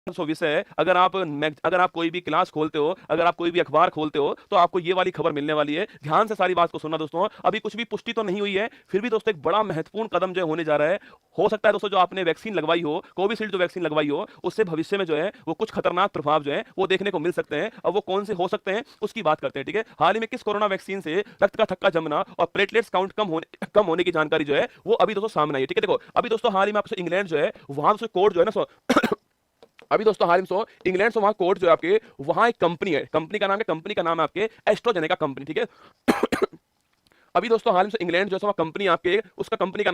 विषय है। अगर आप कोई भी क्लास खोलते हो, अगर आप कोई भी अखबार खोलते हो, तो आपको ये वाली खबर मिलने वाली है। ध्यान से सारी बात को सुनना दोस्तों। अभी कुछ भी पुष्टि तो नहीं हुई है, फिर भी दोस्तों एक बड़ा महत्वपूर्ण कदम जो होने जा रहा है। हो सकता है दोस्तों जो आपने वैक्सीन लगवाई हो, कोविशील्ड जो वैक्सीन लगवाई हो, उससे भविष्य में जो है वो कुछ खतरनाक प्रभाव जो है वो देखने को मिल सकते हैं। अब वो कौन से हो सकते हैं उसकी बात करते हैं, ठीक है। हाल ही में किस कोरोना वैक्सीन से रक्त का थक्का जमना और प्लेटलेट्स काउंट कम होने की जानकारी जो है वो अभी दोस्तों सामने आई है, ठीक है। देखो अभी दोस्तों हाल ही में आपसे इंग्लैंड जो है वहां से कोड जो है ना अभी दोस्तों हाल में इंग्लैंड से वहां कोर्ट जो है आपके वहां एक कंपनी है, कंपनी का नाम है आपके एस्ट्रोजेनेका कंपनी, ठीक है। अभी दोस्तों हाल में इंग्लैंड जो है वहाँ कंपनी आपके उसका कंपनी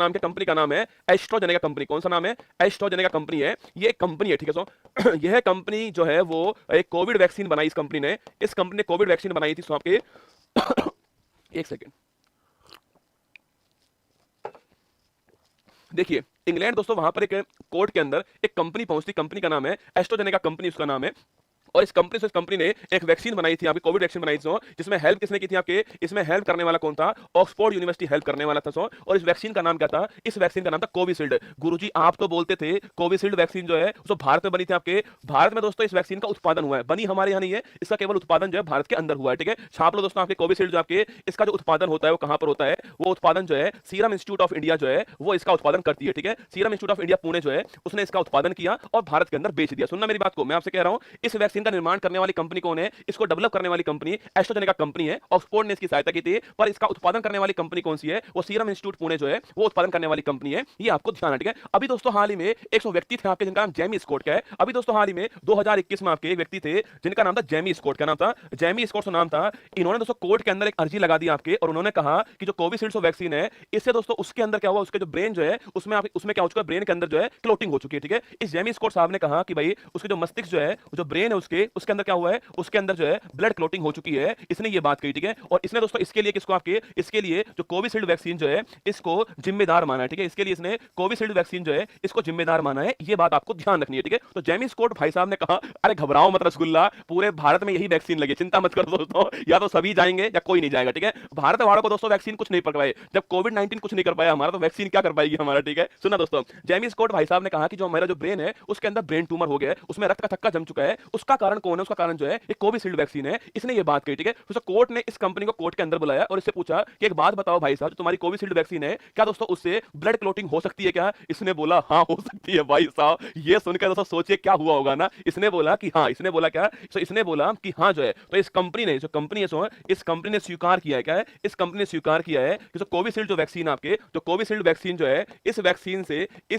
का नाम है एस्ट्रोजेनेका कंपनी। कौन सा नाम है? एस्ट्रोजेनेका कंपनी है, ये कंपनी है, ठीक है। यह कंपनी जो है वो एक कोविड वैक्सीन बनाई। इस कंपनी ने कोविड वैक्सीन बनाई थी आपके एक सेकेंड देखिए इंग्लैंड दोस्तों वहां पर एक कोर्ट के अंदर एक कंपनी पहुंचती, कंपनी का नाम है एस्ट्रोजेनेका कंपनी, उसका नाम है। और इस कंपनी ने एक वैक्सीन बनाई थी आपकी, कोविड वैक्सीन बनाई थी जिसमें हेल्प किसने की थी आपके? इसमें हेल्प करने वाला कौन था? ऑक्सफोर्ड यूनिवर्सिटी हेल्प करने वाला था। और इस वैक्सीन का नाम क्या था? इस वैक्सीन का नाम था कोविशील्ड। गुरुजी आप तो बोलते थे कोविशील्ड वैक्सीन जो है वो भारत में बनी थी आपके। भारत में दोस्तों इस वैक्सीन का उत्पादन हुआ है, बनी हमारे यहाँ नहीं है, इसका केवल उत्पादन जो है भारत के अंदर हुआ है, ठीक है। छाप लो दोस्तों आपके कोविशील्ड जो आपके इसका जो उत्पादन होता है वो कहां पर होता है? वो उत्पादन जो है सीरम इंस्टीट्यूट ऑफ इंडिया जो है वो इसका उत्पादन करती है, ठीक है। Serum institute of India Pune जो है उसने इसका उत्पादन किया और भारत के अंदर बेच दिया। सुनना मेरी बात को, मैं आपसे कह रहा हूं इस वैक्सीन का निर्माण करने वाली कंपनी कौन है? इसको डेवलप करने वाली कंपनी एस्ट्रोजेनेका कंपनी है। ऑक्सफोर्ड ने इसकी सहायता की थी, पर इसका उत्पादन करने वाली कंपनी कौन सी है? वो सीरम इंस्टीट्यूट पुणे जो है वो उत्पादन करने वाली कंपनी है। ये आपको ध्यान है, ठीक है। अभी दोस्तों हाल ही में 100 व्यक्ति थे आपके जिनका नाम जेमी स्कॉट का है। अभी दोस्तों हाल ही में 2021 में आपके एक व्यक्ति थे जिनका नाम था जेमी स्कॉट। का नाम था जेमी स्कॉट का नाम था। इन्होंने दोस्तों कोर्ट के अंदर एक अर्जी लगा दी आपके और उन्होंने कहा कि जो कोविशील्ड वैक्सीन है इससे दोस्तों उसके अंदर क्या हुआ, उसके जो ब्रेन जो है उसमें क्या हो चुका है? ब्रेन के अंदर जो है क्लोटिंग हो चुकी है, ठीक है। इस जेमी स्कॉट साहब ने कहा कि भाई उसके जो मस्तिष्क जो है, जो ब्रेन है उसके अंदर क्या हुआ है? उसके अंदर जो है ब्लड क्लोटिंग हो चुकी है। इसने ये बात कही, ठीक है। और इसने दोस्तों इसके लिए किसको आपके इसके लिए जो कोविशील्ड वैक्सीन जो है इसको जिम्मेदार माना है, ठीक है। इसके लिए इसने कोविशील्ड वैक्सीन जो है इसको जिम्मेदार माना है। ये बात आपको ध्यान रखनी है, ठीक है। तो जेमी स्कॉट भाई साहब ने कहा अरे घबराओ मत रसगुल्ला, पूरे भारत में यही वैक्सीन लगी, चिंता मत करो दोस्तों, या तो सभी जाएंगे या कोई नहीं जाएगा, ठीक है। भारत वालों को दोस्तों वैक्सीन कुछ नहीं पड़ पाए, जब कोविड-19 कुछ नहीं कर पाया हमारा, तो वैक्सीन क्या कर पाएगी हमारा, ठीक है। सुना दोस्तों, जेमी स्कॉट भाई साहब ने कहा कि जो हमारा जो ब्रेन है उसके अंदर ब्रेन ट्यूमर हो गया है, उसमें रक्त का थक्का जम चुका है, उसका कारण कौन है? उसका कारण जो है ये कोविशील्ड वैक्सीन है। इसने ये बात कही, ठीक है। तो कोर्ट ने इस कंपनी को कोर्ट के अंदर बुलाया और इससे पूछा कि एक बात बताओ भाई साहब, जो तुम्हारी कोविशील्ड वैक्सीन है क्या दोस्तों उससे ब्लड क्लोटिंग हो सकती है क्या? इसने बोला हाँ हो सकती है। भाई साहब ये सुनकर दोस्तों सोचिए क्या हुआ होगा ना। इसने बोला कि हाँ, इसने बोला क्या? तो इसने बोला कि हाँ जो है, तो इस कंपनी ने जो कंपनी है इस कंपनी ने स्वीकार किया है, क्या है? इस कंपनी ने स्वीकार किया है कि जो कोविशील्ड जो वैक्सीन आपके जो कोविशील्ड वैक्सीन जो है इस वैक्सीन से क्या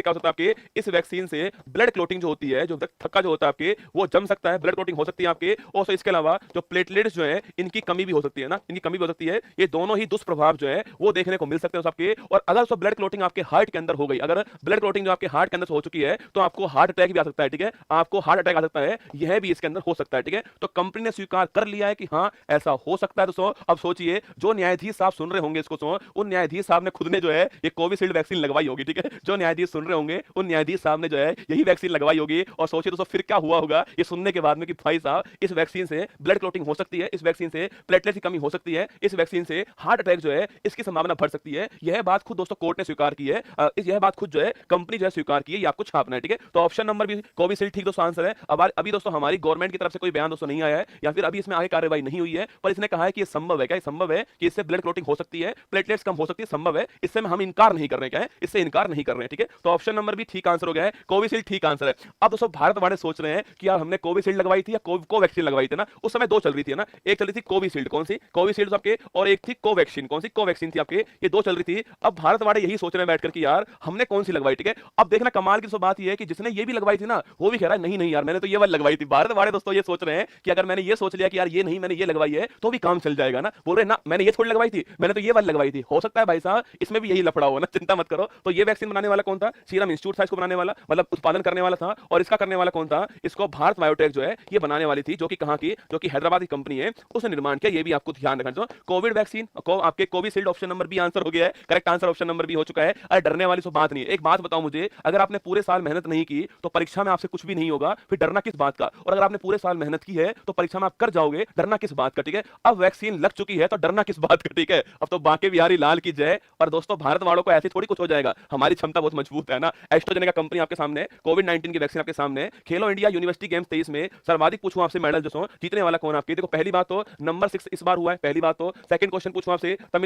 होता है आपके? इस वैक्सीन से ब्लड क्लोटिंग जो होती है, जो थक्का जो होता है आपके वो जम सकता है, ब्लड क्लोटिंग हो सकती है आपके। और इसके अलावा जो प्लेटलेट्स जो है इनकी कमी भी हो सकती है ना, इनकी कमी भी हो सकती है। ये दोनों ही दुष्प्रभाव जो है वो देखने को मिल सकते हैं आपके। और अगर सो ब्लड क्लोटिंग आपके हार्ट के अंदर हो गई, अगर ब्लड क्लोटिंग जो आपके हार्ट के अंदर हो चुकी है तो आपको हार्ट अटैक भी आ सकता है, ठीक है। आपको हार्ट अटैक आ सकता है, यह भी इसके अंदर हो सकता है, ठीक है। तो कंपनी ने स्वीकार कर लिया है कि हाँ ऐसा हो सकता है। दोस्तों अब सोचिए जो न्यायाधीश साहब सुन रहे होंगे इसको, उन न्यायाधीश साहब ने खुद ने जो है ये कोविशील्ड वैक्सीन लगवाई होगी, ठीक है। जो न्यायाधीश सुन रहे होंगे उन न्यायाधीश साहब ने जो है यही वैक्सीन लगवाई होगी। और सोचिए दोस्तों फिर क्या हुआ होगा ये सुनने के बाद में कि भाई साहब इस वैक्सीन से ब्लड क्लोटिंग हो सकती है, इस वैक्सीन से प्लेटलेट्स की कमी हो सकती है, इस वैक्सीन से हार्ट अटैक जो है इसकी संभावना बढ़ सकती है। यह बात खुद दोस्तों कोर्ट ने स्वीकार की है, यह बात खुद जो है कंपनी जो है स्वीकार की है। ये आपको छापना है, ठीक है। तो ऑप्शन नंबर भी कोविशील्ड ठीक दोस्तों आंसर है। अब अभी दोस्तों हमारी गवर्नमेंट की तरफ से कोई बयान दोस्तों नहीं आया है या फिर अभी इसमें आगे कार्रवाई नहीं हुई है, पर इसने कहा है कि ये संभव है। क्या संभव है कि इससे ब्लड क्लोटिंग हो सकती है, प्लेटलेट्स कम हो सकती है, संभव है। इससे हम इनकार नहीं कर रहे हैं, क्या है? इससे इनकार नहीं कर रहे हैं, ठीक है। तो ऑप्शन नंबर भी ठीक आंसर हो गया है, कोविशील्ड ठीक आंसर है। अब दोस्तों भारत वाले सोच रहे हैं कि यार हमने कोविशील्ड लगवाई थी या कोवैक्सीन लगवाई थी ना, उस समय दो चल रही थी ना, एक चल रही थी कोविशील्ड, कौन सी कोविशील्ड आपके, और एक थी कोवैक्सीन, कौन सी कोवैक्सीन थी आपके, ये दो चल रही थी। अब भारत वाले यही सोच रहे हैं बैठकर कि यार हमने कौन सी लगवाई, ठीक है। अब देखना कमाल की बात ये है कि जिसने ये भी लगवाई थी ना वो भी कह रहा है नहीं नहीं यार मैंने तो ये वाली लगवाई थी। भारत वाले दोस्तों ये सोच रहे हैं कि अगर मैंने ये सोच लिया कि यार ये नहीं मैंने ये लगवाई है तो भी काम चल जाएगा ना, बोल रहे ना मैंने ये थोड़ी लगवाई थी, मैंने तो ये वाली लगवाई थी। हो सकता है भाई साहब इसमें भी यही लफड़ा हो ना, चिंता मत करो। तो ये वैक्सीन बनाने वाला कौन था? सीरम इंस्टीट्यूट था इसको बनाने वाला, मतलब उत्पादन करने वाला था। और इसका करने वाला कौन था? इसको भारत बायोटेक जो है ये बनाने वाली थी, जो कि कहाँ की, जो कि हैदराबाद की कंपनी है, उसने निर्माण किया। ये भी आपको ध्यान रखना चाहिए। कोविड वैक्सीन को आपके Covishield option number B answer हो गया है, correct answer option number B हो चुका है। अरे डरने वाली तो बात नहीं है। एक बात बताओ मुझे, अगर आपने पूरे साल मेहनत नहीं की तो परीक्षा में आपसे कुछ भी नहीं होगा, फिर डरना किस बात का? और अगर आपने पूरे साल मेहनत की है तो परीक्षा में आप कर जाओगे, डरना किस बात का? ठीक है, अब वैक्सीन लग चुकी है तो डरना किस बात का? ठीक है, अब तो बांके बिहारी लाल की जय। और दोस्तों भारत वालों को ऐसे थोड़ी कुछ हो जाएगा, हमारी क्षमता बहुत मजबूत है ना। एस्ट्राजेनेका कंपनी आपके सामने, कोविड-19 की वैक्सीन आपके सामने, खेलो इंडिया यूनिवर्सिटी गेम्स 23 में सर्वाधिक पूछूं आपसे मेडल जो जीतने वाला कौन आपके? देखो पहली बात तो नंबर 6 इस बार हुआ है, पहली बात तो। सेकंड क्वेश्चन पूछूं आपसे,